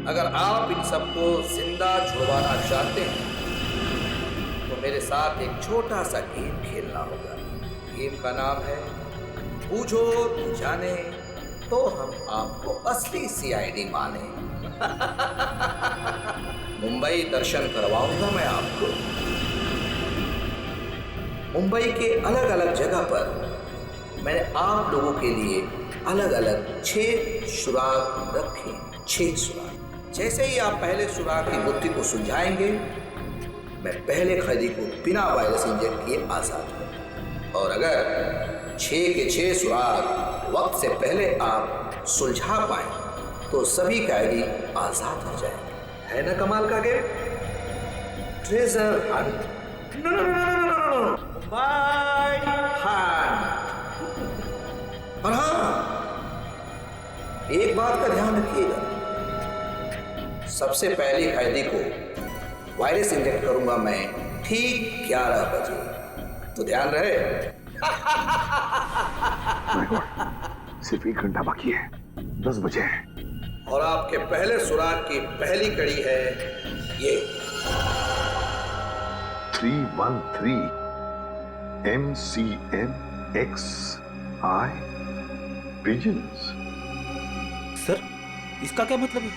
अगर आप इन सबको जिंदा छुड़वाना चाहते हैं तो मेरे साथ एक छोटा सा गेम खेलना होगा। गेम का नाम है बूझो तो जाने, तो हम आपको असली सीआईडी माने। मुंबई दर्शन करवाऊंगा मैं आपको। मुंबई के अलग अलग जगह पर मैंने आप लोगों के लिए अलग अलग 6 सुराग रखे। 6 सुराग। जैसे ही आप पहले सुराग की गुत्थी को सुलझाएंगे, मैं पहले कैदी को बिना वायरस इंजेक्ट किए आजाद करूंगा। और अगर 6 के 6 सुराग वक्त से पहले आप सुलझा पाए तो सभी कैदी आजाद हो जाएंगे। है ना कमाल का game? Treasure hunt. No no no no no no, Mumbai hunt. और हाँ, एक बात का ध्यान रखिएगा, सबसे पहले कैदी को वायरस इंजेक्ट करूंगा मैं ठीक 11 बजे। तो ध्यान रहे। सिर्फ 1 घंटा बाकी है, 10 बजे है। और आपके पहले सुराग की पहली कड़ी है ये 313 MCMXI pigeons। सर, इसका क्या मतलब है?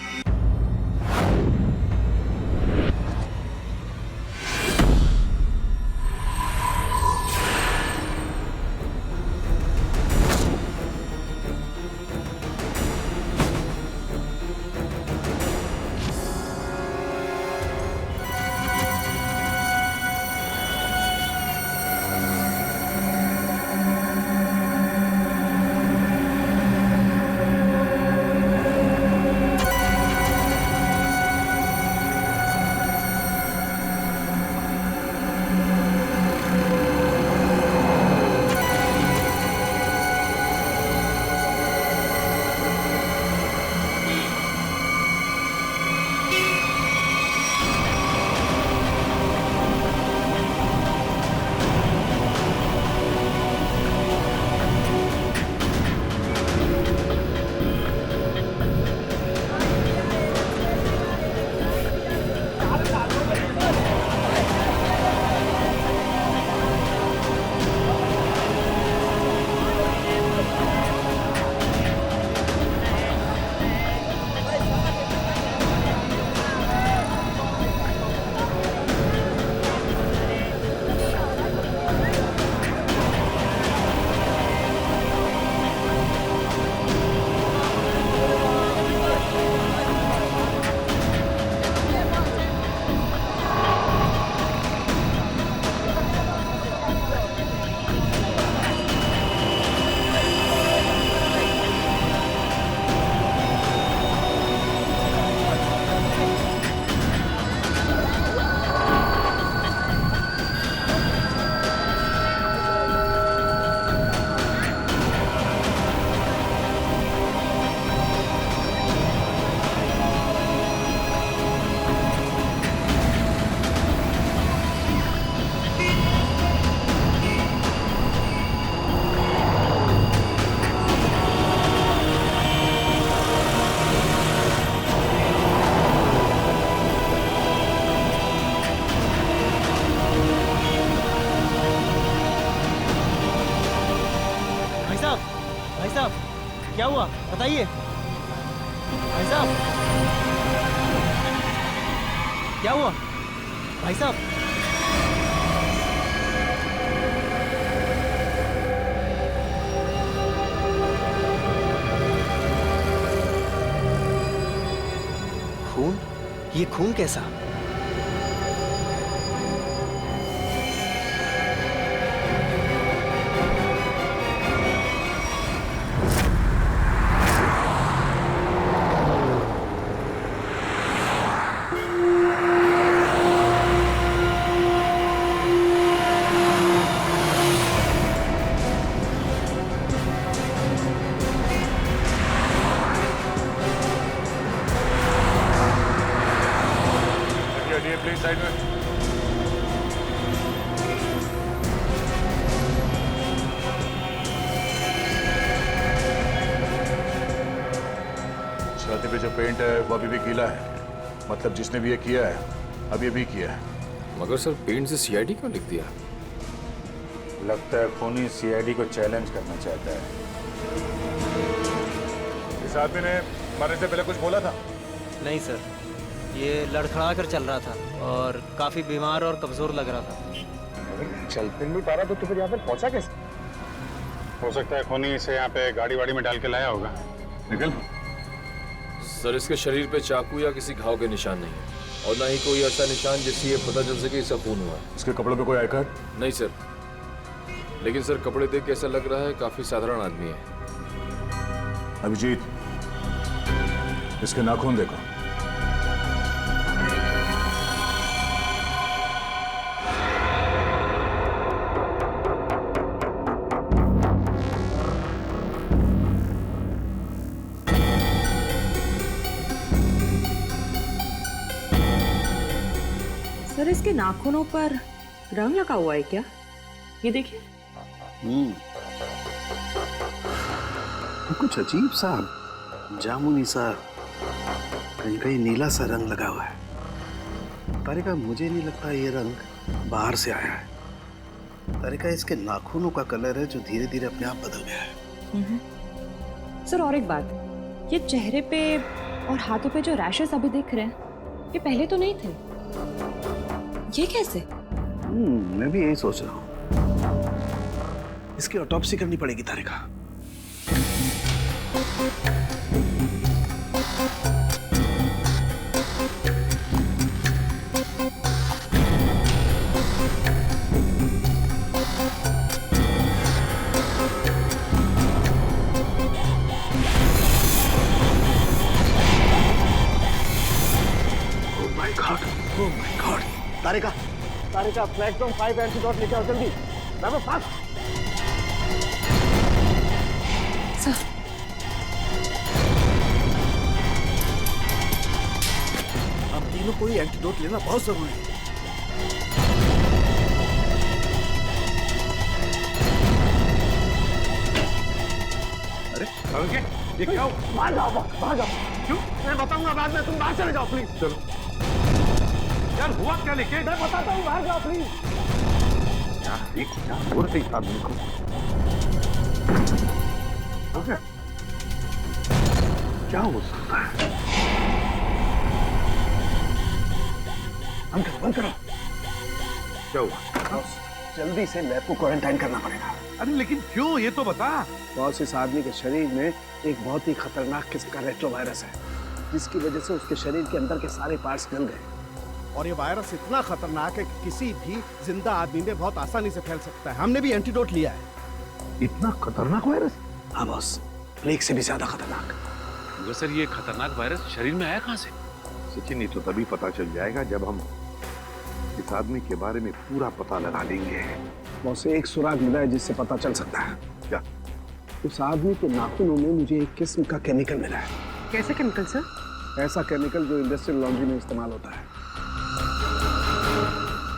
क्या हुआ बताइए भाई साहब, क्या हुआ भाई साहब? खून? ये खून कैसा? प्लीज साइड में। छाती पे जो पेंट है वो अभी भी गीला है, मतलब जिसने भी ये किया है अभी भी किया है। मगर सर पेंट से सीआईडी क्यों लिख दिया? लगता है खूनी सीआईडी को चैलेंज करना चाहता है। इस आदमी ने मरने से पहले कुछ बोला था? नहीं सर, ये लड़खड़ा कर चल रहा था और काफी बीमार और कमजोर लग रहा था। चल फिर नहीं पा रहा तो फिर यहाँ पर पहुंचा कैसे? हो सकता है खूनी इसे यहाँ पे गाड़ी वाड़ी में डाल के लाया होगा। निकल। सर इसके शरीर पे चाकू या किसी घाव के निशान नहीं है और ना ही कोई ऐसा निशान जिससे ये पता चल सके इसका खून हुआ है। इसके कपड़ों पे कोई आई कार्ड? नहीं सर, लेकिन सर कपड़े देख के ऐसा लग रहा है काफी साधारण आदमी है। अभिजीत, इसके नाखून देखो। सर इसके नाखूनों पर रंग लगा हुआ है क्या? ये देखिए। कुछ अजीब सा जामुनी सा, कहीं कहीं नीला सा रंग लगा हुआ है। तारिका, मुझे नहीं लगता ये रंग बाहर से आया है। तारिका, इसके नाखूनों का कलर है जो धीरे धीरे अपने आप बदल गया है। सर और एक बात, ये चेहरे पे और हाथों पे जो रैशेस अभी दिख रहे हैं, ये पहले तो नहीं थे। ये कैसे? मैं भी यही सोच रहा हूँ। इसकी ऑटोप्सी करनी पड़ेगी तारिका। Oh my God! Tarika, platform 5 antidote लेके आओ जल्दी। बाबा फास्ट। सर हम तीनों को ही एंटीडोट लेना बहुत जरूरी है। अरे ये क्या? बाहर जाओ। क्यों? मैं बताऊंगा बाद में, तुम बाहर चले जाओ प्लीज। चलो यार, हुआ क्या? लेके मैं बताता हूँ, बाहर जाओ प्लीज। क्या हो रही आदमी को? ओके, क्या हो सकता है? बंद करो। क्या हुआ? जल्दी से लैब को क्वारंटाइन करना पड़ेगा। अरे लेकिन क्यों, ये तो बता। बॉस, इस आदमी के शरीर में एक बहुत ही खतरनाक किस्म का रेट्रोवायरस है, जिसकी वजह से उसके शरीर के अंदर के सारे पार्ट्स गल गए। और ये वायरस इतना खतरनाक है कि किसी भी जिंदा आदमी में बहुत आसानी से फैल सकता है। हमने भी एंटीडोट लिया है। इतना खतरनाक वायरस? हाँ बॉस, प्लेग से भी ज्यादा खतरनाक। मगर सर ये खतरनाक वायरस शरीर में आया कहाँ से? सचिन, ये तो तभी पता चल जाएगा जब हम इस आदमी के बारे में पूरा पता लगा लेंगे। बॉस, एक सुराग मिला है जिससे पता चल सकता है। क्या? उस आदमी के नाखूनों में मुझे एक किस्म का केमिकल मिला है। कैसे केमिकल सर? ऐसा केमिकल जो इंडस्ट्रियल लॉन्ड्री में इस्तेमाल होता है।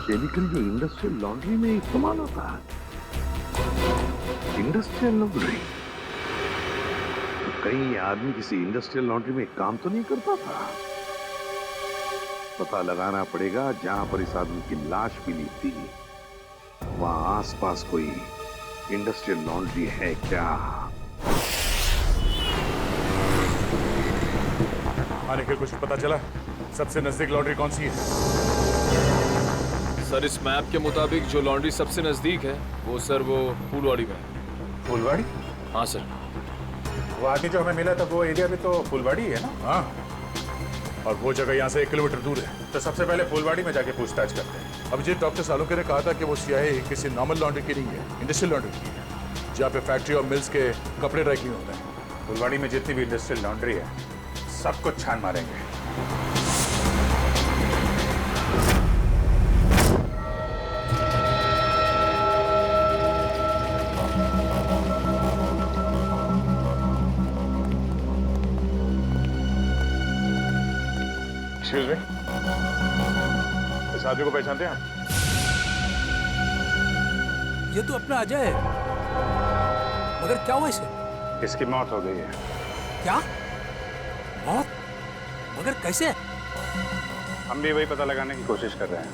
केमिकल जो इंडस्ट्रियल लॉन्ड्री में इस्तेमाल होता है? Industrial laundry? तो कहीं ये आदमी किसी इंडस्ट्रियल लॉन्ड्री में काम तो नहीं करता था? पता लगाना पड़ेगा जहां पर इस आदमी की लाश मिली थी, वहां आसपास कोई इंडस्ट्रियल लॉन्ड्री है क्या? आने के कुछ पता चला? सबसे नजदीक लॉन्ड्री कौन सी है? सर इस मैप के मुताबिक जो लॉन्ड्री सबसे नजदीक है वो फूलवाड़ी में है। फुलवाड़ी? हाँ सर। वो आदमी जो हमें मिला था वो एरिया भी तो फुलवाड़ी है ना? हाँ, और वो जगह यहाँ से 1 किलोमीटर दूर है। तो सबसे पहले फुलवाड़ी में जाके पूछताछ करते हैं। अब जी डॉक्टर सालुंके ने कहा था कि वो सियाही किसी नॉर्मल लॉन्ड्री की नहीं है, इंडस्ट्रियल लॉन्ड्री की है, जहाँ पे फैक्ट्री और मिल्स के कपड़े ड्राई क्लीन होते हैं। फुलवाड़ी में जितनी भी इंडस्ट्रियल लॉन्ड्री है सब कुछ छान मारेंगे। एक्सक्यूज मी, इस आदमी को पहचानते हैं आप? ये तो अपना अजय है, मगर क्या हुआ इसे? इसकी मौत हो गई है। क्या? मौत? आखिर कैसे? हम भी वही पता लगाने की कोशिश कर रहे हैं।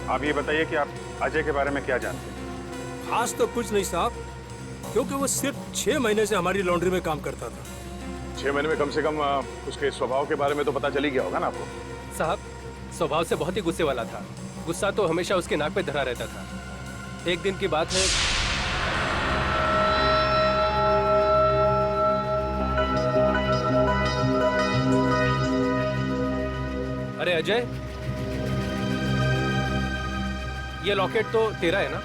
आप ये बताइए कि आप अजय के बारे में क्या जानते हैं? खास तो कुछ नहीं साहब, क्योंकि वो सिर्फ 6 महीने से हमारी लॉन्ड्री में काम करता था। 6 महीने में कम से कम उसके स्वभाव के बारे में तो पता चल ही गया होगा ना आपको? साहब, स्वभाव से बहुत ही गुस्से वाला था। गुस्सा तो हमेशा उसके नाक पे धरा रहता था। एक दिन की बात है, अरे अजय, ये लॉकेट तो तेरा है ना?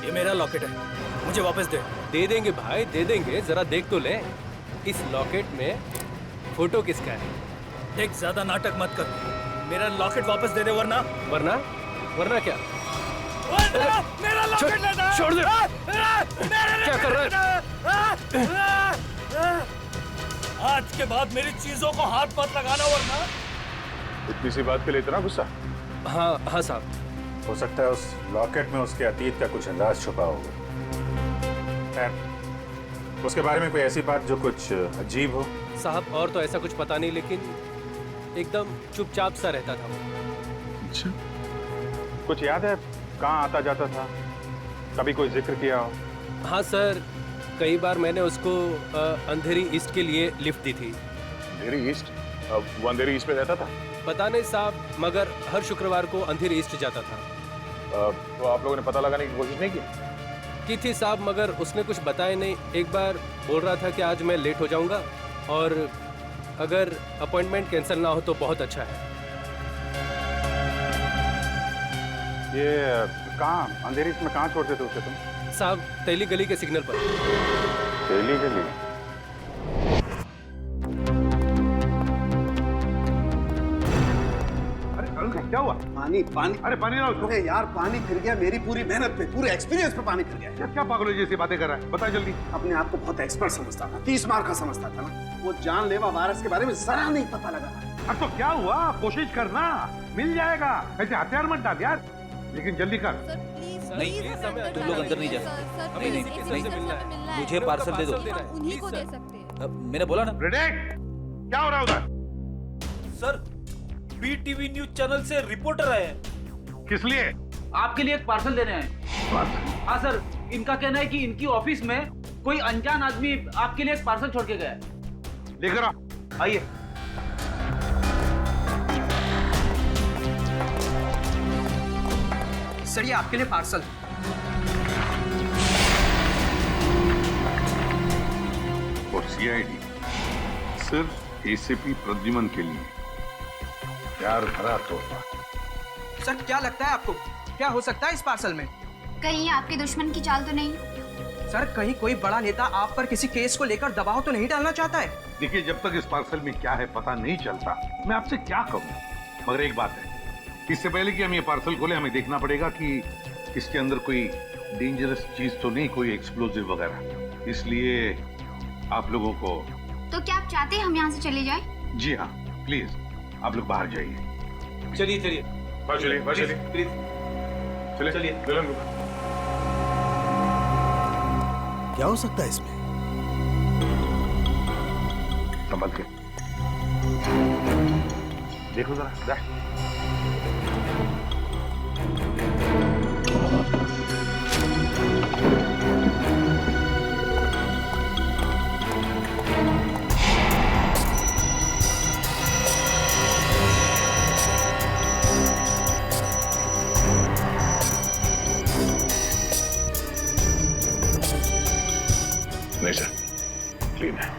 ये मेरा लॉकेट है, मुझे वापस दे। दे देंगे भाई, दे देंगे, जरा देख तो ले। इस लॉकेट में फोटो किसका है? देख, ज्यादा नाटक मत कर, मेरा लॉकेट वापस दे दे, वरना वरना क्या? मेरा लॉकेट लेना। छोड़ दे। क्या कर रहा है? आज के बाद मेरी चीजों को हाथ मत लगाना, वरना। इतनी सी बात के लिए इतना गुस्सा? हाँ साहब। हो सकता है उस लॉकेट में उसके अतीत का कुछ अंदाज छुपा होगा। खैर, उसके बारे में कोई ऐसी बात जो कुछ अजीब हो? साहब, और तो ऐसा कुछ पता नहीं, लेकिन एकदम चुपचाप सा रहता था वो। अच्छा, कुछ याद है कहाँ आता जाता था? कभी कोई जिक्र किया हो? हाँ सर, कई बार मैंने उसको अंधेरी ईस्ट के लिए लिफ्ट दी थी। अंधेरी ईस्ट? वो अंधेरी ईस्ट में रहता था? पता नहीं साहब, मगर हर शुक्रवार को अंधेरी ईस्ट जाता था। तो आप लोगों ने पता लगाने की कोशिश नहीं की थी साहब, मगर उसने कुछ बताया नहीं। एक बार बोल रहा था कि आज मैं लेट हो जाऊंगा और अगर अपॉइंटमेंट कैंसिल ना हो तो बहुत अच्छा है। ये कहाँ, अंधेरी में कहाँ छोड़ते थे उसे तुम? साहब, तेली गली के सिग्नल पर। तेली गली? क्या हुआ? पानी। अरे पानी ना उसको। अरे यार, पानी फिर गया मेरी पूरी मेहनत पे, पूरे एक्सपीरियंस पे पानी फिर गया। क्या पागल जैसी बातें कर रहा है? बता जल्दी। अपने आप को बहुत एक्सपर्ट समझता था, 30 मार का समझता था ना। वो जानलेवा वायरस के बारे में जरा नहीं पता लगा। अब तो क्या हुआ, कोशिश करना, मिल जाएगा। ऐसे हथियार मत डाल यार, लेकिन जल्दी कर। नहीं, तुम लोग अंदर नहीं जा सकते। नहीं, मुझे पार्सल दे दो। उन्हीं को दे सकते हैं। मैंने बोला ना। क्या हो रहा है उधर? सर, बीटीवी न्यूज चैनल से रिपोर्टर आए हैं। किस लिए? आपके लिए एक पार्सल देने आए। हाँ सर, इनका कहना है कि इनकी ऑफिस में कोई अनजान आदमी आपके लिए एक पार्सल छोड़ के गया है। लेकर आओ। आइए। सर, ये आपके लिए पार्सल। और सीआईडी सिर्फ एसीपी प्रद्युमन के लिए। यार भरा तोहफा। सर, क्या लगता है आपको, क्या हो सकता है इस पार्सल में? कहीं आपके दुश्मन की चाल तो नहीं? सर, कहीं कोई बड़ा नेता आप पर किसी केस को लेकर दबाव तो नहीं डालना चाहता है? देखिए, जब तक इस पार्सल में क्या है पता नहीं चलता, मैं आपसे क्या कहूँ। मगर एक बात है, इससे पहले कि हम ये पार्सल खोले, हमें देखना पड़ेगा कि इसके अंदर कोई डेंजरस चीज तो नहीं, कोई एक्सप्लोजिव वगैरह। इसलिए आप लोगों को। तो क्या आप चाहते हैं हम यहाँ से चले जाएं? जी हाँ, प्लीज आप लोग बाहर जाइए। चलिए प्लीज चलिए। क्या हो सकता है इसमें? संभल के देखो जरा। नहीं सर, क्लीन है।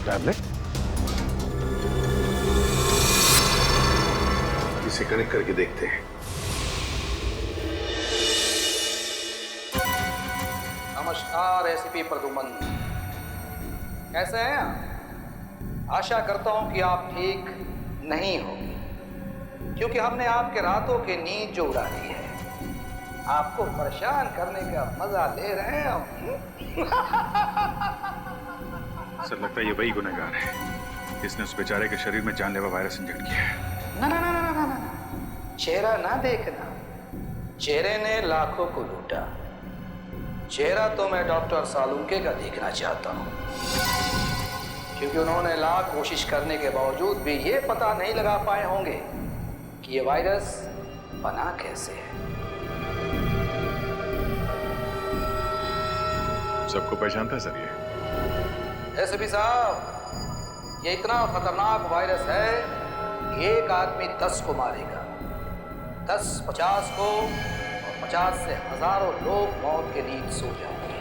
टैबलेट इसे कनेक्ट करके देखते हैं। नमस्कार एसीपी प्रद्युमन, कैसे हैं आप? आशा करता हूं कि आप ठीक नहीं हो। क्योंकि हमने आपके रातों की नींद जो उड़ा दी है, आपको परेशान करने का मजा ले रहे हैं हम। सर लगता है ये वही गुनहगार है जिसने उस बेचारे के शरीर में जानलेवा वायरस इंजेक्ट किया है। ना ना ना ना ना ना, चेहरा ना देखना, चेहरे ने लाखों को लूटा। चेहरा तो मैं डॉक्टर सालुंके का देखना चाहता हूँ, क्योंकि उन्होंने लाख कोशिश करने के बावजूद भी ये पता नहीं लगा पाए होंगे कि ये वायरस बना कैसे है। सबको पहचानता है सर ये? एसपी साहब, ये इतना खतरनाक वायरस है कि एक आदमी 10 को मारेगा, 10 50 को, और 50 से हजारों लोग मौत के नींद सो जाएंगे,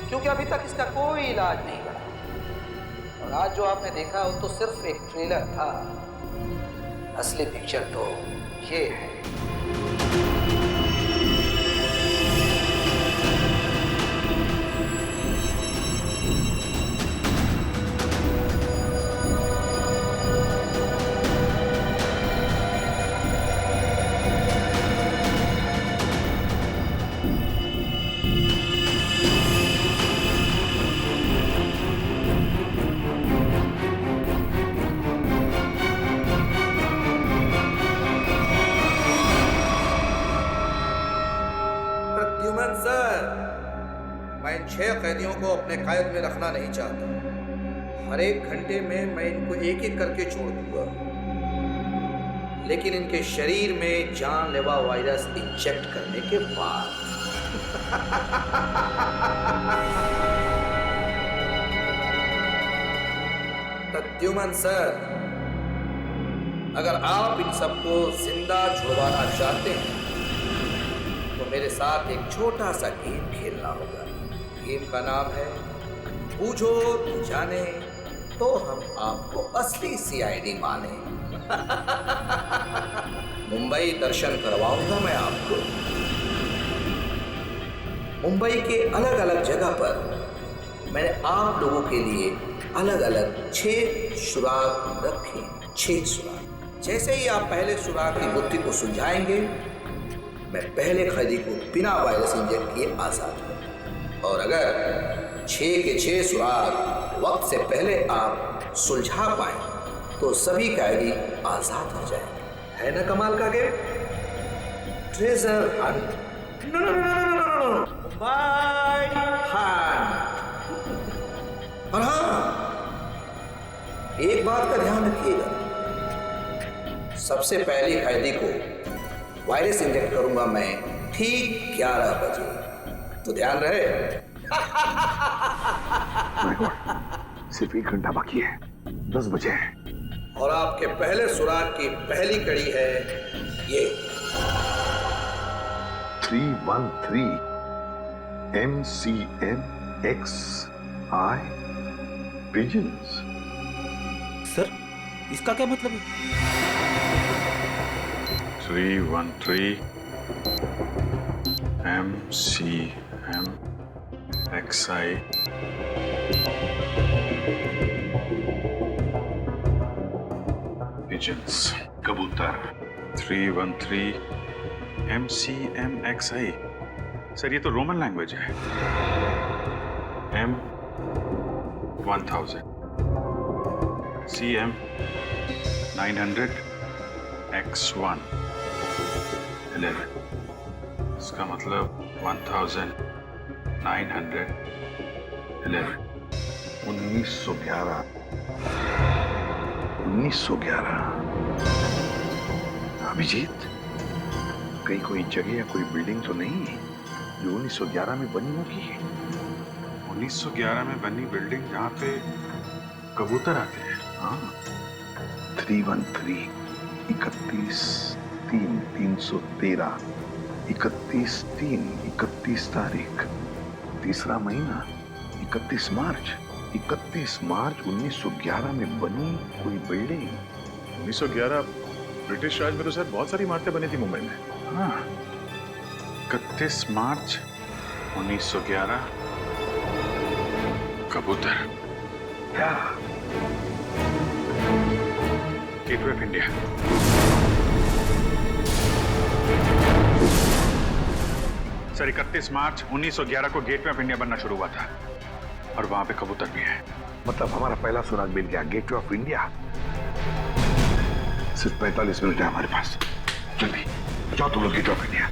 क्योंकि अभी तक इसका कोई इलाज नहीं बना। और आज जो आपने देखा वो तो सिर्फ एक ट्रेलर था, असली पिक्चर तो ये है। प्रद्युमन सर, मैं इन 6 कैदियों को अपने कैद में रखना नहीं चाहता। हर एक घंटे में मैं इनको एक एक करके छोड़ दूंगा, लेकिन इनके शरीर में जानलेवा वायरस इंजेक्ट करने के बाद। प्रद्युमन सर, अगर आप इन सबको जिंदा छुड़वाना चाहते हैं तो मेरे साथ एक छोटा सा गेम खेलना होगा। गेम का नाम है बूझो तो जाने, तो हम आपको असली सीआईडी माने। मुंबई दर्शन करवाऊंगा मैं आपको। मुंबई के अलग अलग जगह पर मैंने आप लोगों के लिए अलग अलग 6 सुराग रखे। 6 सुराग। जैसे ही आप पहले सुराग की गुत्थी को सुलझाएंगे, मैं पहले कैदी को बिना वायरस इंजेक्ट किए आजाद करूं। और अगर 6 के 6 सुराग वक्त से पहले आप सुलझा पाए तो सभी कैदी आजाद हो जाएंगे। है ना कमाल का game? Treasure hunt. No no no no no, bye hunt. और हाँ, एक बात का ध्यान रखिएगा, सबसे पहले कैदी को वायरस इंजेक्ट करूंगा मैं ठीक 11 बजे, तो ध्यान रहे। सिर्फ 1 घंटा बाकी है, 10 बजे है। और आपके पहले सुराग की पहली कड़ी है ये 313 MCMXI पिजन्स। सर, इसका क्या मतलब है? 313 MCMXI पिजन्स, कबूतर। 313 MCMXI। सर ये तो रोमन लैंग्वेज है। M 1000 CM 900 X1 11। इसका मतलब 1911। 1911। 1911। अभिजीत, कहीं कोई जगह या कोई बिल्डिंग तो नहीं है जो 1911 में बनी होगी? 1911 में बनी बिल्डिंग जहाँ पे कबूतर आते हैं। हाँ, 313 31 3 313 31 3 31 तारीख, तीसरा महीना 31 मार्च। 31 मार्च 1911 में बनी कोई बिल्डिंग। 1911 ब्रिटिश राज में तो सर बहुत सारी इमारतें बनी थी मुंबई में। हाँ, 31 मार्च 1911 कबूतर। क्या गेटवे ऑफ इंडिया। सर 31 मार्च 1911 को गेटवे ऑफ इंडिया बनना शुरू हुआ था और वहां पे कबूतर भी है। मतलब हमारा पहला सुराग मिल गया, गेटवे ऑफ इंडिया। सिर्फ 45 मिनट है हमारे पास। जल्दी जाओ तुम लोग gateway of India.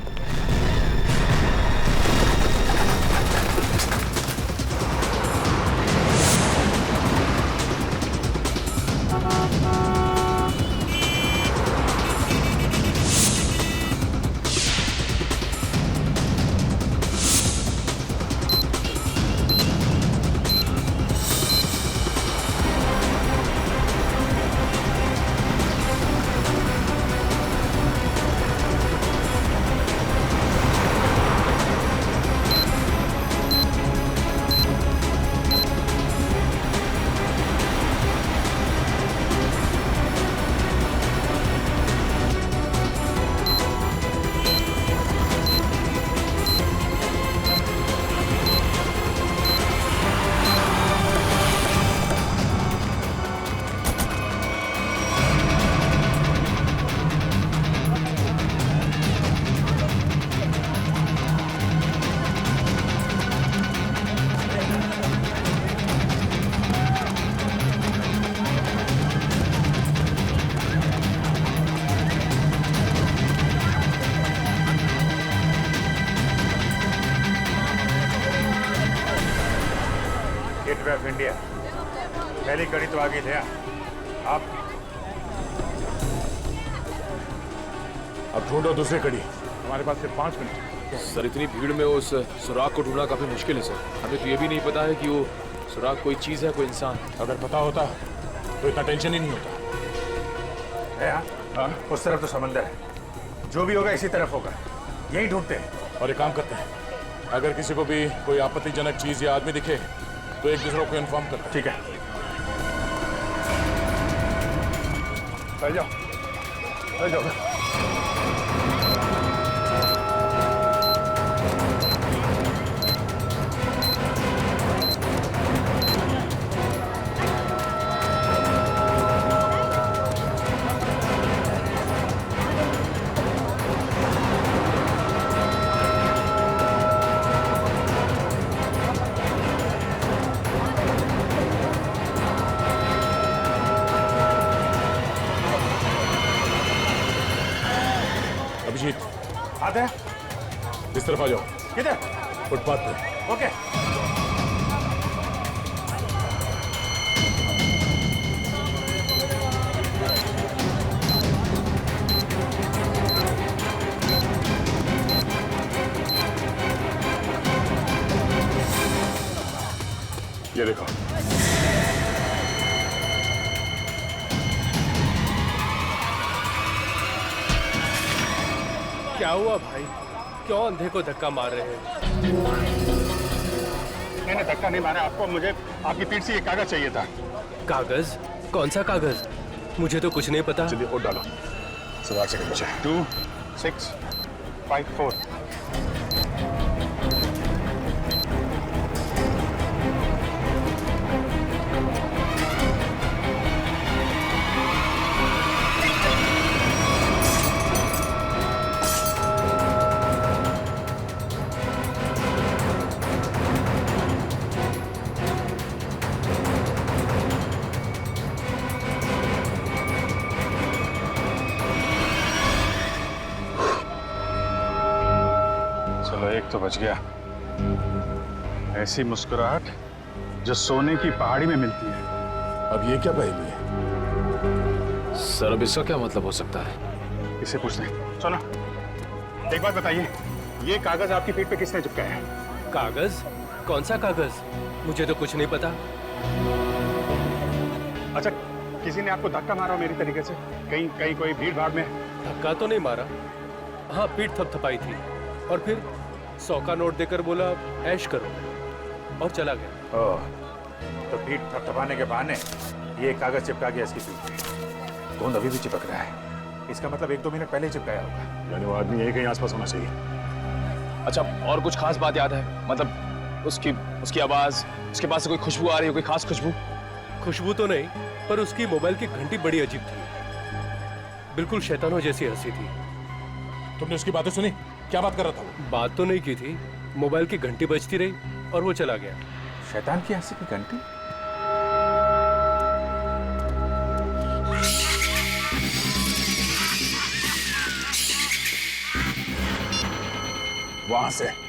Gateway of India पहली कड़ी तो आगे थे आप। अब ढूंढो दूसरी कड़ी। हमारे पास सिर्फ 5 मिनट। सर इतनी भीड़ में उस सुराग को ढूंढना काफी मुश्किल है सर। हमें तो ये भी नहीं पता है कि वो सुराग कोई चीज है, कोई इंसान। अगर पता होता तो इतना टेंशन ही नहीं होता है। हाँ, उस तरफ तो समंदर है, जो भी होगा इसी तरफ होगा। यही ढूंढते हैं और एक काम करते हैं, अगर किसी को भी कोई आपत्तिजनक चीज या आदमी दिखे तो एक दूसरे को इन्फॉर्म करते हैं। ठीक है, चल जाओ चल जाओ। आते हैं, इस तरफ आ जाओ। किधर? फुटपाथ पे। ओके। ये देखो। क्या हुआ भाई? क्यों अंधे को धक्का मार रहे हैं? मैंने धक्का नहीं मारा आपको, मुझे आपकी पीठ से ये कागज चाहिए था। कागज? कौन सा कागज? मुझे तो कुछ नहीं पता। चलिए और डालो। सवाल से नीचे 2 6 5 4। एक तो बच गया। ऐसी मुस्कुराहट जो सोने की पहाड़ी में मिलती है। अब ये क्या पहेली है? सर अब इसका क्या मतलब हो सकता है? इसे पूछते हैं। सुनो, एक बात बताइए, ये कागज आपकी पीठ पे किसने चिपकाया है? कागज? कौन सा कागज? मुझे तो कुछ नहीं पता। अच्छा, किसी ने आपको धक्का मारा मेरी तरीके से? कहीं कहीं कोई भीड़ भाड़ में? धक्का तो नहीं मारा। हाँ, पीठ थपथपाई थी और फिर 100 का नोट देकर बोला ऐश करो और चला गया। ओह, तो पीठ थपथपाने के बहाने ये कागज चिपका गया इसकी पीठ पे। गोंद अभी भी चिपक रहा है। इसका मतलब 1-2 मिनट पहले ही चिपकाया होगा। यानी वो आदमी यही कहीं आसपास होना चाहिए। अच्छा, और कुछ खास बात याद है? मतलब उसकी आवाज, उसके पास से कोई खुशबू आ रही है, कोई खास खुशबू? खुशबू तो नहीं, पर उसकी मोबाइल की घंटी बड़ी अजीब थी। बिल्कुल शैतानों जैसी हंसी थी। तुमने उसकी बातें सुनी? क्या बात कर रहा था वो? बात तो नहीं की थी, मोबाइल की घंटी बजती रही और वो चला गया। शैतान की हंसी की घंटी? वहां से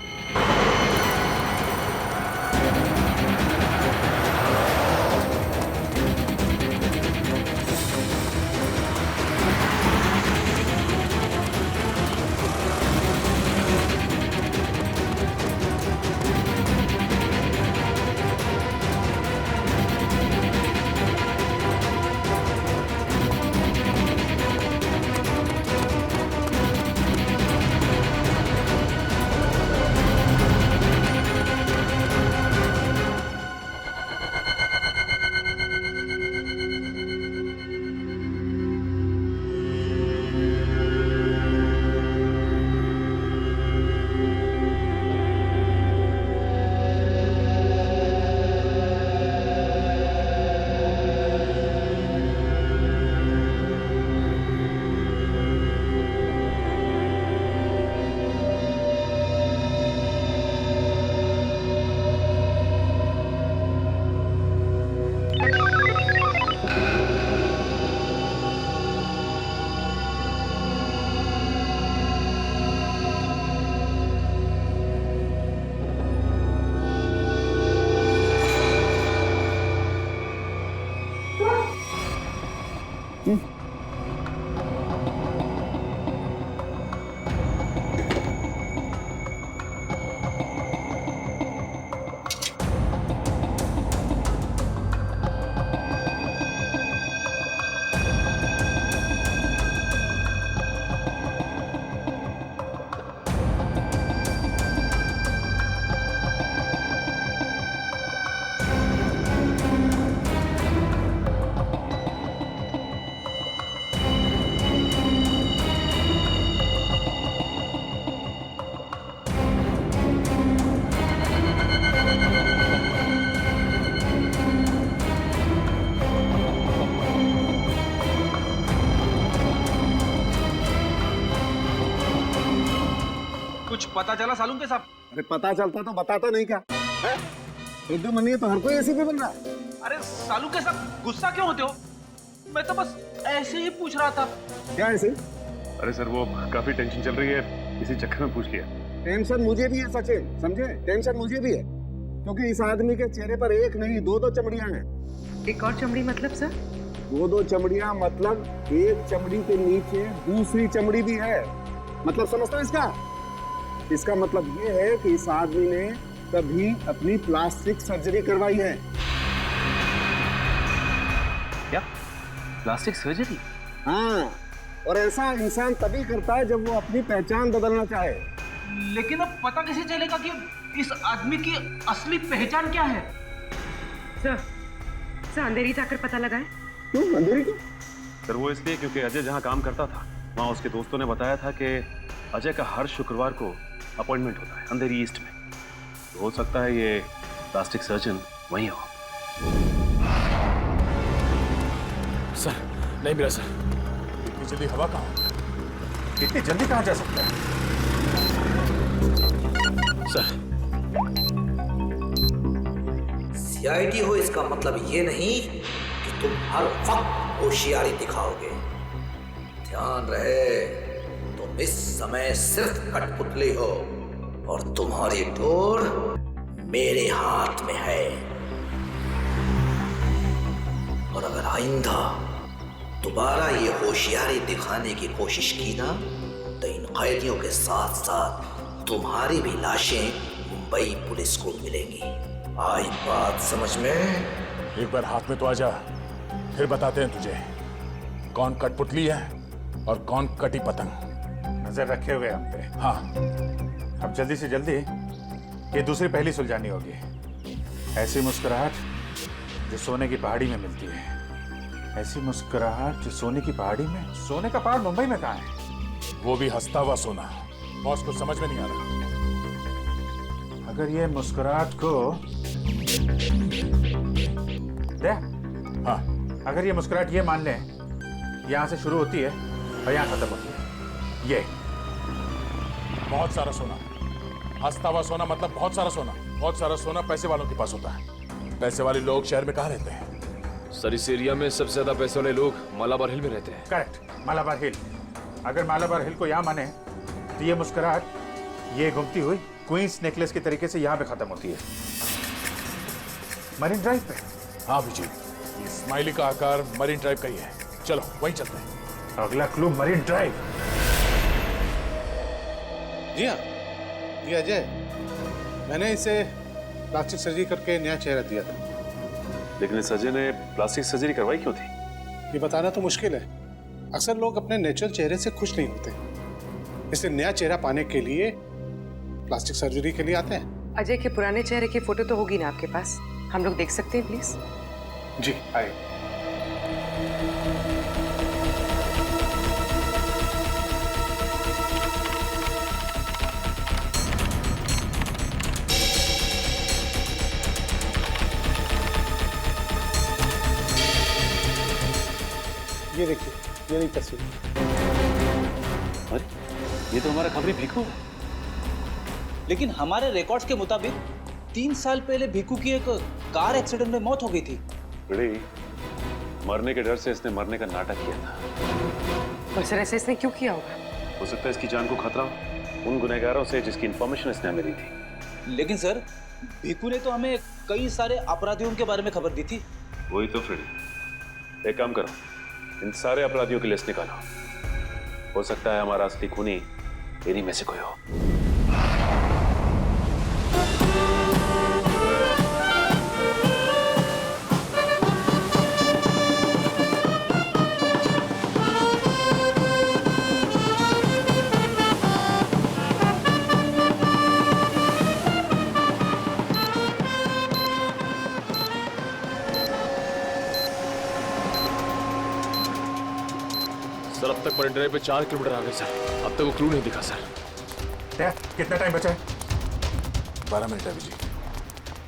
कुछ पता चला सालून के साहब? अरे पता चलता तो बताता नहीं क्या है? एकदम मनी तो हर कोई एसीपी बन रहा है। अरे सालू के साथ गुस्सा क्यों होते हो? मैं तो बस ऐसे ही पूछ रहा था। क्या ऐसे? अरे सर वो काफी टेंशन चल रही है, इसी चक्कर में पूछ लिया। टेंशन मुझे भी है सचिन, समझे? टेंशन मुझे भी है क्योंकि इस आदमी के चेहरे पर एक नहीं दो चमड़ियां हैं। एक और चमड़ी मतलब सर? दो चमड़ियां मतलब एक चमड़ी के नीचे दूसरी चमड़ी भी है। मतलब समझता है इसका? इसका मतलब ये है कि इस आदमी ने कभी अपनी प्लास्टिक सर्जरी करवाई है। क्या? Plastic surgery? हाँ, और ऐसा इंसान तभी करता है जब वो अपनी पहचान बदलना चाहे। लेकिन अब पता कैसे चलेगा कि इस आदमी की असली पहचान क्या है? सर अंधेरी जाकर पता लगाए। क्यों अंधेरी क्यों? सर वो इसलिए क्योंकि अजय जहाँ काम करता था वहाँ उसके दोस्तों ने बताया था कि अजय का हर शुक्रवार को अपॉइंटमेंट होता है अंधेरी ईस्ट में। तो हो सकता है ये प्लास्टिक सर्जन वहीं हो। सर नहीं मिला सर। इतनी जल्दी हवा कहाँ? इतनी जल्दी कहाँ जा सकता है? सर सीआईडी हो इसका मतलब ये नहीं कि तुम हर वक्त होशियारी दिखाओगे। ध्यान रहे तुम इस समय सिर्फ कठपुतली हो और तुम्हारी डोर मेरे हाथ में है। और अगर आइंदा दोबारा ये होशियारी दिखाने की कोशिश की ना तो इन कैदियों के साथ साथ तुम्हारी भी लाशें मुंबई पुलिस को मिलेंगी। आई बात समझ में? एक बार हाथ में तो आ जा, फिर बताते हैं तुझे कौन कठपुतली है और कौन कटी पतंग। नजर रखे हुए हम पे। हाँ, अब जल्दी से जल्दी ये दूसरी पहली सुलझानी होगी। ऐसी मुस्कुराहट जो सोने की पहाड़ी में मिलती है। ऐसी मुस्कुराहट जो सोने की पहाड़ी में। सोने का पहाड़ मुंबई में कहाँ है? वो भी हंसता हुआ सोना। बॉस को समझ में नहीं आ रहा। अगर ये मुस्कुराहट को दे, हाँ, अगर ये मुस्कुराहट ये मान लें यहाँ से शुरू होती है और यहाँ खत्म होती है। ये बहुत सारा सोना, हंसता हुआ सोना, मतलब बहुत सारा सोना। बहुत सारा सोना पैसे वालों के पास होता है। पैसे वाले लोग शहर में कहाँ रहते हैं? सर इस एरिया में सबसे ज्यादा पैसे वाले लोग मालाबार हिल में रहते हैं। करेक्ट, मालाबार हिल। अगर मालाबार हिल को यहाँ माने तो ये मुस्कुराहट, ये घूमती हुई क्वींस नेकलेस के तरीके से यहाँ पे खत्म होती है, मरीन ड्राइव पे। हाँ विजय, ये स्माइली का आकार मरीन ड्राइव का ही है। चलो वहीं चलते हैं। अगला क्लू मरीन ड्राइव। जी हाँ, ये अजय, मैंने इसे प्लास्टिक सर्जरी करके नया चेहरा दिया था। लेकिन इस अजय ने प्लास्टिक सर्जरी करवाई क्यों थी? ये बताना तो मुश्किल है। अक्सर लोग अपने नेचुरल चेहरे से खुश नहीं होते, इसलिए नया चेहरा पाने के लिए प्लास्टिक सर्जरी के लिए आते हैं। अजय के पुराने चेहरे की फोटो तो होगी ना आपके पास? हम लोग देख सकते हैं प्लीज? जी आए। ये देखिए, ये नहीं तस्वीर। अरे ये तो हमारा खबरी भिक्खू है। लेकिन हमारे रिकॉर्ड्स के मुताबिक 3 साल पहले भिक्खू की एक कार एक्सीडेंट में मौत हो गई थी। बड़े मरने के डर से इसने मरने का नाटक किया था। और सर ऐसे इसने क्यों किया होगा? हो सकता है इसकी जान को खतरा हो उन गुनहगारों से जिसकी इंफॉर्मेशन इसने हमें दी थी। लेकिन सर भिक्खू ने तो हमें कई सारे अपराधियों के बारे में खबर दी थी। वही तो फ्रेडी, एक काम करो, इन सारे अपराधियों की लिस्ट निकालो। हो सकता है हमारा असली खूनी इन्हीं में से कोई हो। सर अब तक मरीन ड्राइव पे 4 किलोमीटर आ गए सर। अब तक वो क्लू नहीं दिखा सर। कितना टाइम बचा है? 12 मिनट है विजय।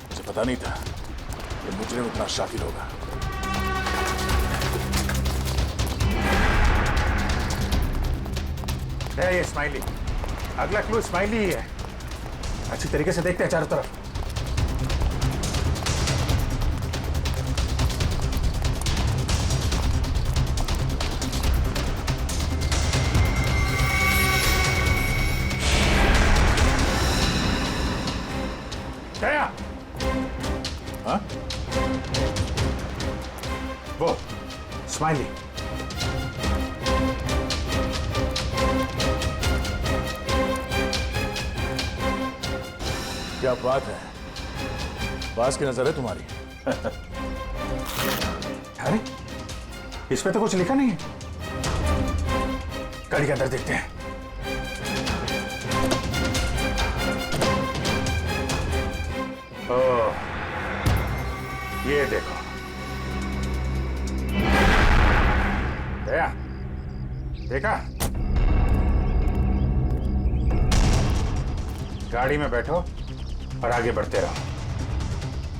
मुझे पता नहीं था कि मुजरिम इतना शातिर होगा। ये स्माइली, अगला क्लू स्माइली ही है। अच्छी तरीके से देखते हैं चारों तरफ। दया, हाँ? वो स्माइली। क्या बात है, बास की नजर है तुम्हारी। अरे इस पे तो कुछ लिखा नहीं है। गाड़ी के अंदर देखते हैं। ओह, ये देखो। दया, देखा? गाड़ी में बैठो और आगे बढ़ते रहो।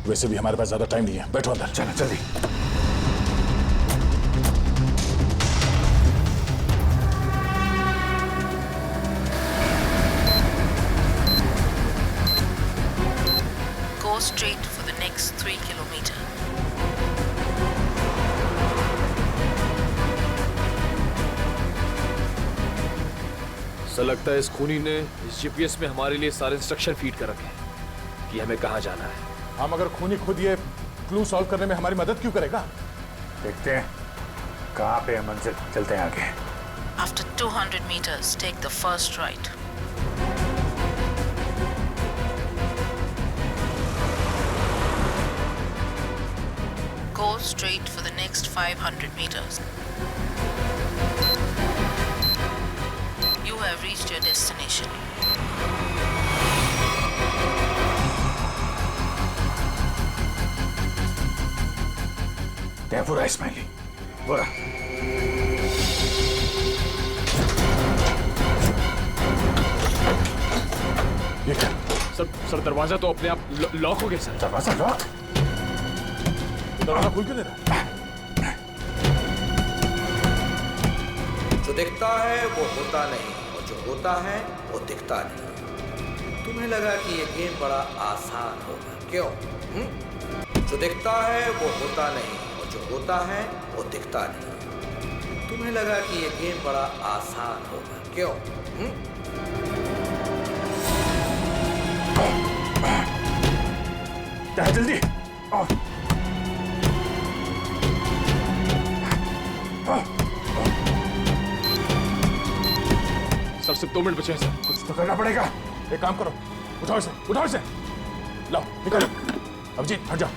वैसे भी हमारे पास ज्यादा टाइम नहीं है, बैठो अंदर। चलो जल्दी। Go straight for the next 3 kilometers. Sir लगता है इस खूनी ने इस जीपीएस में हमारे लिए सारे इंस्ट्रक्शन फीड कर रखे हैं कि हमें कहाँ जाना है। हम अगर खूनी खुद ये क्लू सॉल्व करने में हमारी मदद क्यों करेगा? देखते हैं कहाँ पे है मंजिल। चलते हैं आगे। After 200 meters, take the first right. Go straight for the next 500 meters. You have reached your destination. क्या पूरा स्माइली? पूरा। ये क्या? सर दरवाजा तो अपने आप लॉक हो गया सर। दरवाजा लॉक? दरवाजा खुल क्यों नहीं रहा? जो दिखता है वो होता नहीं, और जो होता है वो दिखता नहीं। तुम्हें लगा कि ये गेम बड़ा आसान होगा, क्यों? जो दिखता है वो होता नहीं, और जो होता है वो दिखता नहीं। तुम्हें लगा कि ये गेम बड़ा आसान होगा, क्यों? जल्दी सर सिर्फ 2 मिनट बचे हैं सर। कुछ तो करना पड़ेगा। एक काम करो, उठाओ इसे लाओ, निकालो। अभिजीत हट जाओ।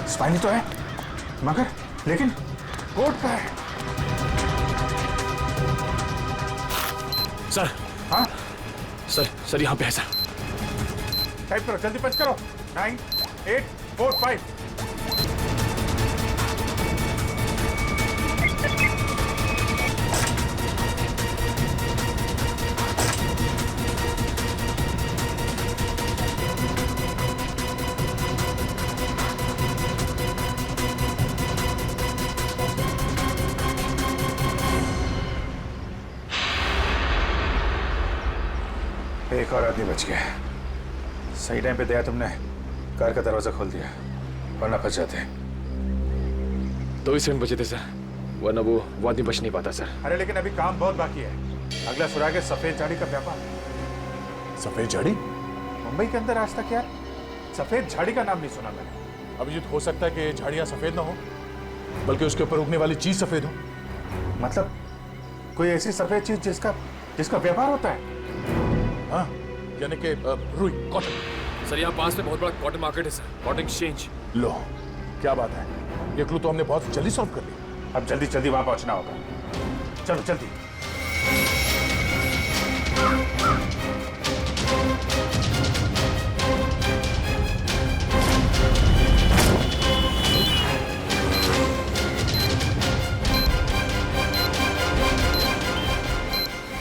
स्पाइनी तो है, मगर लेकिन कोट का है। सर। हाँ सर यहाँ पे है सर। टाइप करो, जल्दी पंच करो। 9, 8, 4, 5। एक और आदमी बच गया। सही टाइम पे दया तुमने कार का दरवाजा खोल दिया, वरना फंस जाते। 2 ही सेकंड बचे थे सर, वरना वो आदमी बच नहीं पाता सर। अरे लेकिन अभी काम बहुत बाकी है। अगला सुराग है सफेद झाड़ी का व्यापार। सफेद झाड़ी? मुंबई के अंदर आज तक यार सफेद झाड़ी का नाम नहीं सुना मैंने। अभिजीत, हो सकता है कि झाड़ियां सफेद ना हो, बल्कि उसके ऊपर उगने वाली चीज सफेद हो। मतलब कोई ऐसी सफेद चीज जिसका व्यापार होता है? हाँ, यानी कि रुई, कॉटन। सर यहाँ पास में बहुत बड़ा कॉटन मार्केट है सर, कॉटन एक्सचेंज। लो, क्या बात है, ये क्लू तो हमने बहुत जल्दी सॉल्व कर लिया। अब जल्दी वहां पहुंचना होगा। चलो जल्दी।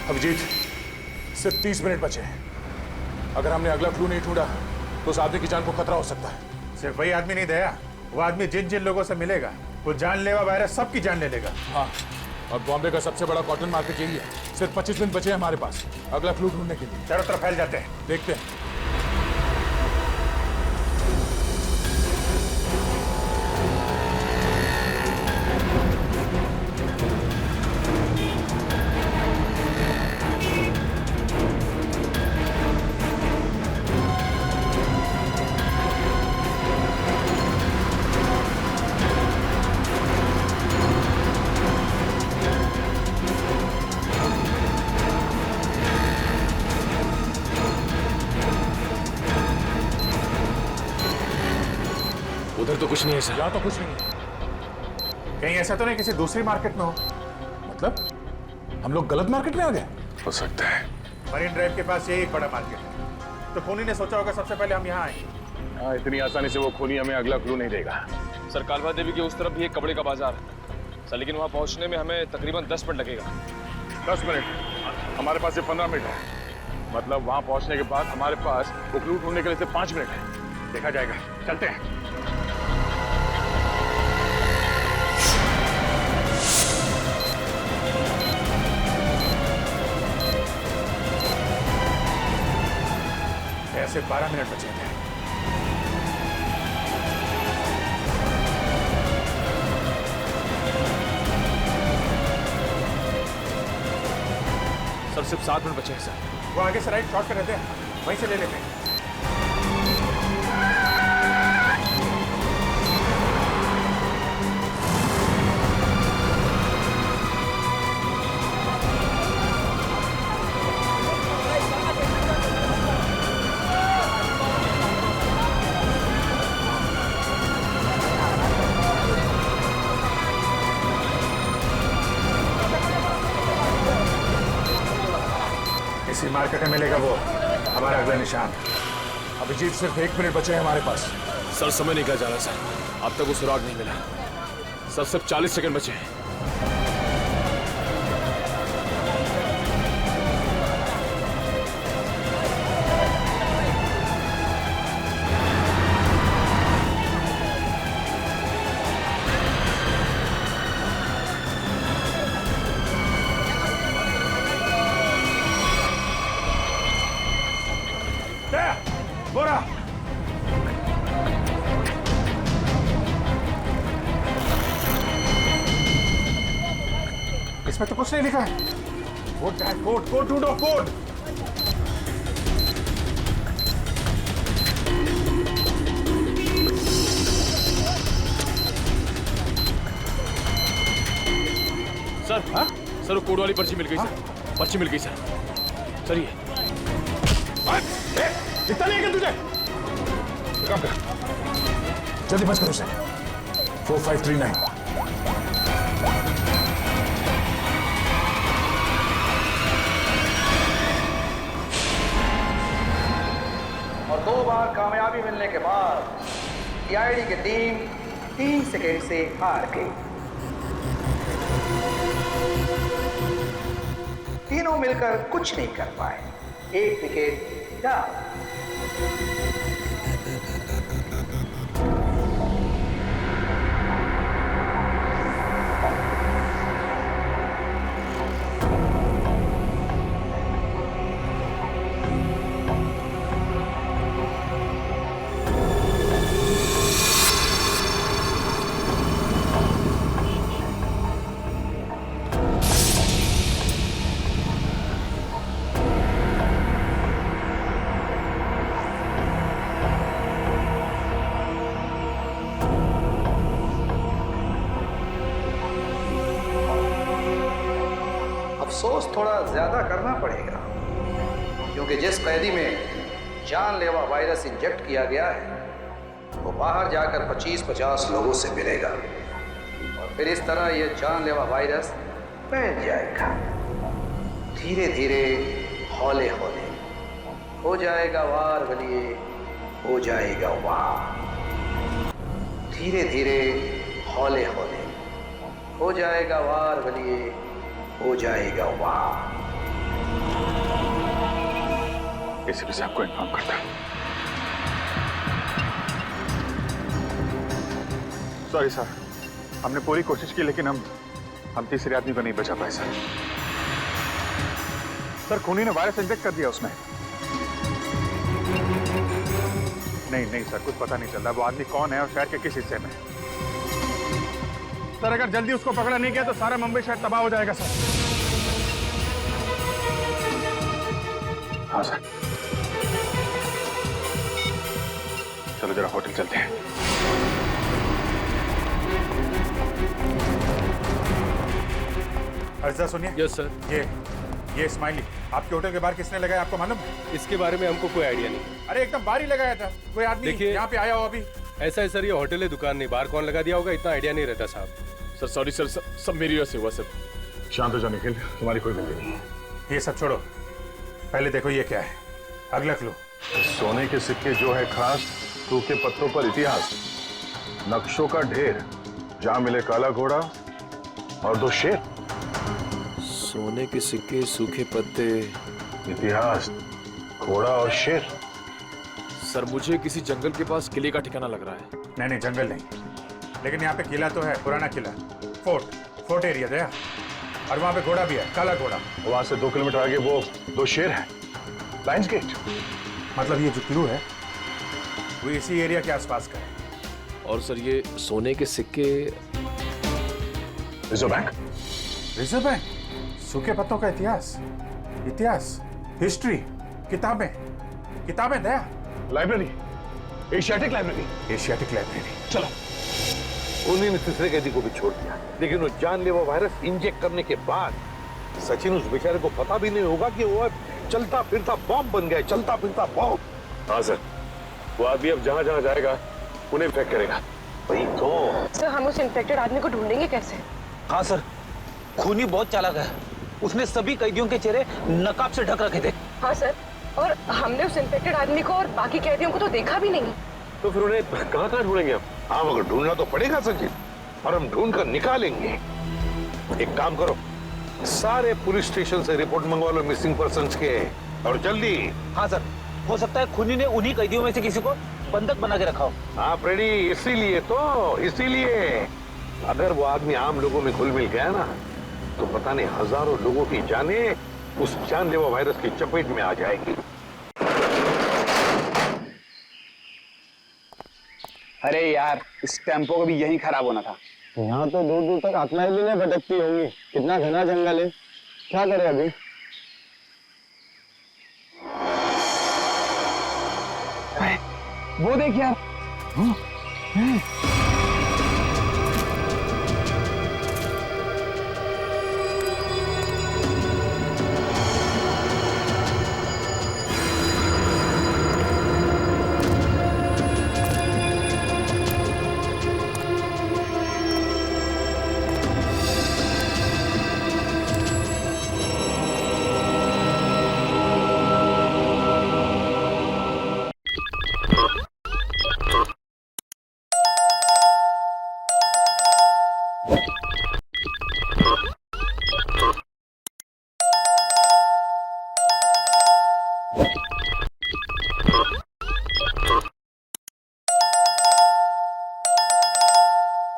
अभिजीत, सिर्फ 30 मिनट बचे हैं। अगर हमने अगला क्लू नहीं ढूंढा तो उस आदमी की जान को खतरा हो सकता है। सिर्फ वही आदमी नहीं दया, वो आदमी जिन लोगों से मिलेगा वो जानलेवा वायरस सबकी जान ले लेगा। हाँ, और बॉम्बे का सबसे बड़ा कॉटन मार्केट यही है। सिर्फ 25 मिनट बचे हैं हमारे पास अगला क्लू ढूंढने के लिए। चारों तरफ फैल जाते हैं, देखते हैं। उधर तो कुछ नहीं है सर। यहाँ तो कुछ नहीं है। कहीं ऐसा तो नहीं किसी दूसरी मार्केट में हो? मतलब हम लोग गलत मार्केट में आ गए? हो सकता है। मरीन ड्राइव के पास यही एक बड़ा मार्केट है, तो खूनी ने सोचा होगा सबसे पहले हम यहाँ आएंगे। हाँ, इतनी आसानी से वो खूनी हमें अगला क्लू नहीं देगा। सर कालवा देवी के उस तरफ भी एक कपड़े का बाजार है सर, लेकिन वहाँ पहुँचने में हमें तकरीबन 10 मिनट लगेगा। 10 मिनट? हमारे पास सिर्फ 15 मिनट है। मतलब वहाँ पहुँचने के बाद हमारे पास वो क्लू ढूंढने के लिए सिर्फ 5 मिनट है। देखा जाएगा, चलते हैं। ऐसे 12 मिनट बचे थे। सर सिर्फ 7 मिनट बचे हैं सर। वो आगे से राइट शॉर्ट कर रहते हैं, वहीं से ले लेते हैं। इसी मार्केट में मिलेगा वो हमारा अगला निशान। अभिजीत, सिर्फ 1 मिनट बचे हैं हमारे पास। सर समय निकल जा रहा सर, अब तक वो सुराग नहीं मिला। सर सिर्फ 40 सेकंड बचे हैं। बोरा। इसमें तो कुछ नहीं लिखा है। कोड है, कोड कोड ढूंढो, कोड। सर, हाँ? सर वो कोड वाली पर्ची मिल गई सर। पर्ची मिल गई सर। सर ये इतना नहीं है तुझे? काम कर, जल्दी बच करो उसे। 4539। और 2 बार कामयाबी मिलने के बाद सीआईडी की टीम 3 सेकेंड से हार गई। तीनों मिलकर कुछ नहीं कर पाए। 1 विकेट डाउन। अफसोस थोड़ा ज्यादा करना पड़ेगा, क्योंकि जिस कैदी में जानलेवा वायरस इंजेक्ट किया गया है वो बाहर जाकर 25-50 लोगों से मिलेगा और फिर इस तरह ये जानलेवा वायरस फैल जाएगा। धीरे धीरे, हौले हौले हो जाएगा वार बलिए, हो जाएगा वार। धीरे धीरे, हौले हौले हो जाएगा वार बलिए, हो जाएगा वाह। एसीपी साहब को इन्फॉर्म करता हूं। सॉरी सर, हमने पूरी कोशिश की लेकिन हम तीसरे आदमी को नहीं बचा पाए सर। सर खूनी ने वायरस इंजेक्ट कर दिया उसमें। नहीं सर, कुछ पता नहीं चल रहा वो आदमी कौन है और शहर के किस हिस्से में। सर अगर जल्दी उसको पकड़ा नहीं गया तो सारा मुंबई शहर तबाह हो जाएगा सर। हाँ सर, चलो जरा होटल चलते हैं। अर्जा सुनिए। Yes sir. ये स्माइली आपके होटल के बाहर किसने लगाया, आपको मालूम है? इसके बारे में हमको कोई आइडिया नहीं। अरे एकदम बाहर ही लगाया था, कोई आदमी यहाँ पे आया हो अभी? ऐसा है सर, ये होटल है, दुकान नहीं। बाहर कौन लगा दिया होगा इतना आइडिया नहीं रहता साहब। सर सॉरी सर, सब मेरी वजह से हुआ सर। शांत हो जाओ निखिल, तुम्हारी कोई गलती नहीं। ये सब छोड़ो, पहले देखो ये क्या है। अगला क्लू। सोने के सिक्के जो है खास, सूखे पत्तों पर इतिहास, नक्शों का ढेर, जहां मिले काला घोड़ा और 2 शेर। सोने के सिक्के, सूखे पत्ते, इतिहास, घोड़ा और शेर। सर मुझे किसी जंगल के पास किले का ठिकाना लग रहा है। नहीं जंगल नहीं, लेकिन यहाँ पे किला तो है, पुराना किला, फोर्ट एरिया दया। और वहाँ पे घोड़ा भी है, काला घोड़ा। वहां से 2 किलोमीटर आगे वो 2 शेर है, लायंस गेट। मतलब ये जो क्लू है वो इसी एरिया के आसपास का है। और सर ये सोने के सिक्के, रिजर्व बैंक। रिजर्व बैंक, सूखे पत्तों का इतिहास, हिस्ट्री, किताबें दया। Library, Asiatic library. चलो। उन्हीं ने तीसरे कैदी को भी छोड़ दिया, लेकिन वो जानलेवा वायरस इंजेक्ट करने के बाद सचिन उस बेचारे को पता भी नहीं होगा कि वो चलता फिरता बॉम्ब बन गया, चलता फिरता बॉम्ब। हाँ सर, वो आदमी अब जहाँ जहाँ जाएगा उन्हें इन्फेक्ट करेगा। वही तो। सर हम उस इन्फेक्टेड आदमी को ढूंढेंगे कैसे? हाँ सर, खूनी बहुत चालाक है। उसने सभी कैदियों के चेहरे नकाब से ढक रखे थे। हाँ सर, और हमने उस इन्फेक्टेड आदमी को और बाकी कैदियों को तो देखा भी नहीं। तो फिर उन्हें कहाँ ढूंढेंगे हम? हाँ मगर ढूंढना तो पड़ेगा सचिन, और हम ढूंढ कर निकालेंगे। एक काम करो, सारे पुलिस स्टेशन से रिपोर्ट मंगवा लो मिसिंग पर्सन्स के, और जल्दी। हाँ सर, हो सकता है खूनी ने उन्हीं कैदियों में से किसी को बंधक बना के रखा हो। हाँ फ्रेडी, इसीलिए अगर वो आदमी आम लोगों में घुल मिल गया ना, तो पता नहीं हजारों लोगों की जानें उस जानलेवा वायरस की चपेट में आ जाएगी। अरे यार, इस टेम्पो को भी यही खराब होना था। यहाँ तो दूर दूर तक आत्माएं भी नहीं भटकती होंगी। कितना घना जंगल है, क्या करें अभी? वो देख यार।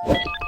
you